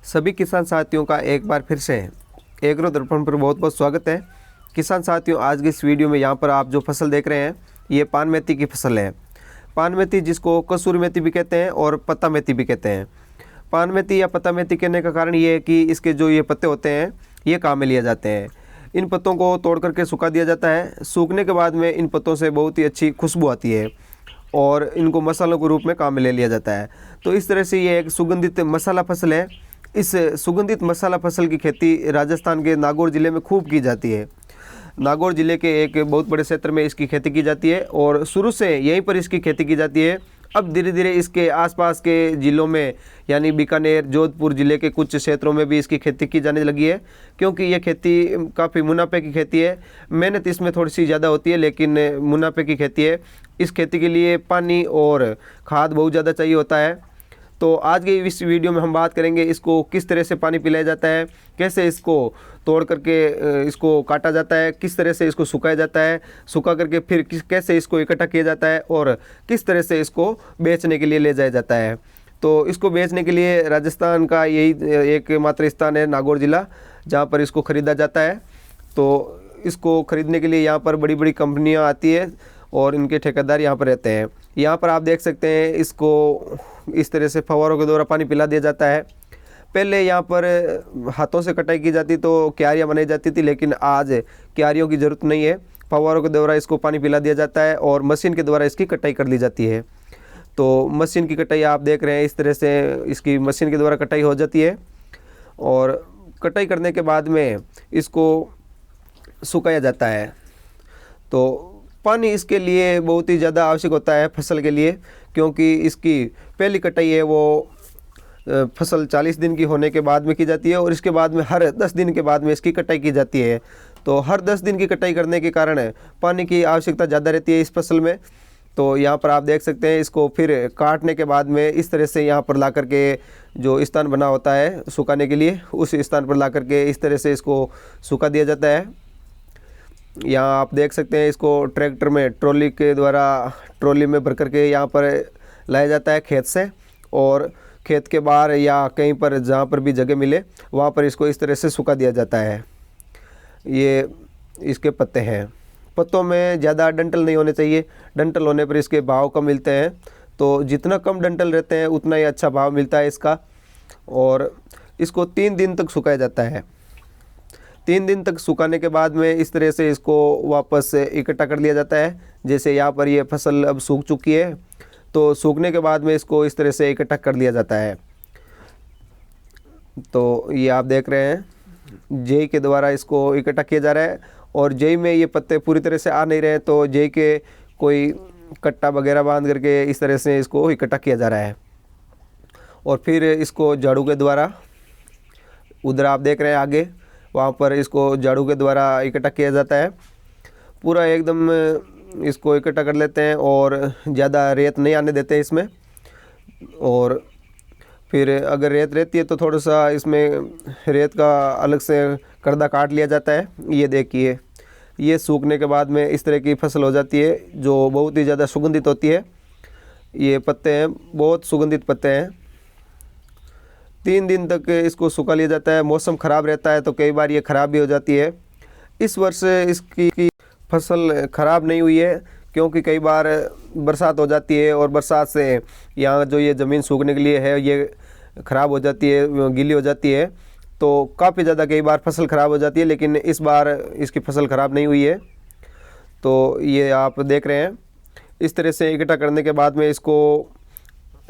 सभी किसान साथियों का एक बार फिर से एग्रो दर्पण पर बहुत बहुत स्वागत है। किसान साथियों, आज की इस वीडियो में यहाँ पर आप जो फसल देख रहे हैं ये पान मेथी की फसल है। पान मेथी जिसको कसूरी मेथी भी कहते हैं और पत्ता मेथी भी कहते हैं। पान मेथी या पत्ता मेथी कहने का कारण ये है कि इसके जो ये पत्ते होते हैं ये काम में लिए जाते हैं। इन पत्तों को तोड़ करके सुखा दिया जाता है। सूखने के बाद में इन पत्तों से बहुत ही अच्छी खुशबू आती है और इनको मसालों के रूप में काम में ले लिया जाता है। तो इस तरह से ये एक सुगंधित मसाला फसल है। इस सुगंधित मसाला फसल की खेती राजस्थान के नागौर ज़िले में खूब की जाती है। नागौर ज़िले के एक बहुत बड़े क्षेत्र में इसकी खेती की जाती है और शुरू से यहीं पर इसकी खेती की जाती है। अब धीरे धीरे इसके आसपास के ज़िलों में यानी बीकानेर, जोधपुर ज़िले के कुछ क्षेत्रों में भी इसकी खेती की जाने लगी है, क्योंकि यह खेती काफ़ी मुनाफे की खेती है। मेहनत इसमें थोड़ी सी ज़्यादा होती है लेकिन मुनाफे की खेती है। इस खेती के लिए पानी और खाद बहुत ज़्यादा चाहिए होता है। तो आज के इस वीडियो में हम बात करेंगे इसको किस तरह से पानी पिलाया जाता है, कैसे इसको तोड़ करके इसको काटा जाता है, किस तरह से इसको सुखाया जाता है, सुखा करके फिर कैसे इसको इकट्ठा किया जाता है और किस तरह से इसको बेचने के लिए ले जाया जाता है। तो इसको बेचने के लिए राजस्थान का यही एकमात्र स्थान है नागौर ज़िला, जहाँ पर इसको ख़रीदा जाता है। तो इसको ख़रीदने के लिए यहाँ पर बड़ी बड़ी कंपनियाँ आती है और इनके ठेकेदार यहाँ पर रहते हैं। यहाँ पर आप देख सकते हैं इसको इस तरह से फव्वारों के द्वारा पानी पिला दिया जाता है। पहले यहाँ पर हाथों से कटाई की जाती तो क्यारियाँ बनाई जाती थी, लेकिन आज क्यारियों की ज़रूरत नहीं है। फव्वारों के द्वारा इसको पानी पिला दिया जाता है और मशीन के द्वारा इसकी कटाई कर ली जाती है। तो मशीन की कटाई आप देख रहे हैं, इस तरह से इसकी मशीन के द्वारा कटाई हो जाती है और कटाई करने के बाद में इसको सुखाया जाता है। तो पानी इसके लिए बहुत ही ज़्यादा आवश्यक होता है फसल के लिए, क्योंकि इसकी पहली कटाई है वो फसल 40 दिन की होने के बाद में की जाती है और इसके बाद में हर 10 दिन के बाद में इसकी कटाई की जाती है। तो हर 10 दिन की कटाई करने के कारण पानी की आवश्यकता ज़्यादा रहती है इस फसल में। तो यहाँ पर आप देख सकते हैं इसको फिर काटने के बाद में इस तरह से यहाँ पर ला करके जो स्थान बना होता है सुखाने के लिए, उस स्थान पर ला करके इस तरह से इसको सुखा दिया जाता है। यहाँ आप देख सकते हैं इसको ट्रैक्टर में ट्रॉली के द्वारा ट्रॉली में भर करके यहाँ पर लाया जाता है खेत से, और खेत के बाहर या कहीं पर जहाँ पर भी जगह मिले वहाँ पर इसको इस तरह से सुखा दिया जाता है। ये इसके पत्ते हैं। पत्तों में ज़्यादा डंठल नहीं होने चाहिए, डंठल होने पर इसके भाव कम मिलते हैं। तो जितना कम डंठल रहते हैं उतना ही अच्छा भाव मिलता है इसका। और इसको 3 दिन तक सुखाया जाता है। 3 दिन तक सुखाने के बाद में इस तरह से इसको वापस इकट्ठा कर लिया जाता है। जैसे यहाँ पर ये फसल अब सूख चुकी है, तो सूखने के बाद में इसको इस तरह से इकट्ठा कर लिया जाता है। तो ये आप देख रहे हैं जेई के द्वारा इसको इकट्ठा किया जा रहा है और जेई में ये पत्ते पूरी तरह से आ नहीं रहे, तो जेई के कोई कट्टा वगैरह बांध करके इस तरह से इसको इकट्ठा किया जा रहा है। और फिर इसको झाड़ू के द्वारा, उधर आप देख रहे हैं आगे, वहाँ पर इसको झाड़ू के द्वारा इकट्ठा किया जाता है। पूरा एकदम इसको इकट्ठा कर लेते हैं और ज़्यादा रेत नहीं आने देते हैं इसमें। और फिर अगर रेत रहती है तो थोड़ा सा इसमें रेत का अलग से कर्दा काट लिया जाता है। ये देखिए, ये सूखने के बाद में इस तरह की फसल हो जाती है जो बहुत ही ज़्यादा सुगंधित होती है। ये पत्ते हैं, बहुत सुगंधित पत्ते हैं। 3 दिन तक इसको सुखा लिया जाता है। मौसम ख़राब रहता है तो कई बार ये ख़राब भी हो जाती है। इस वर्ष इसकी फसल ख़राब नहीं हुई है, क्योंकि कई बार बरसात हो जाती है और बरसात से यहाँ जो ये ज़मीन सूखने के लिए है ये ख़राब हो जाती है, गीली हो जाती है। तो काफ़ी ज़्यादा कई बार फसल ख़राब हो जाती है, लेकिन इस बार इसकी फसल ख़राब नहीं हुई है। तो ये आप देख रहे हैं, इस तरह से इकट्ठा करने के बाद में इसको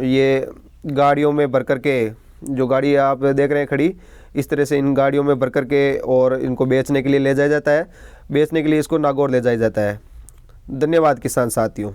ये गाड़ियों में भर करके, जो गाड़ी आप देख रहे हैं खड़ी, इस तरह से इन गाड़ियों में भर करके और इनको बेचने के लिए ले जाया जाता है। बेचने के लिए इसको नागौर ले जाया जाता है। धन्यवाद किसान साथियों।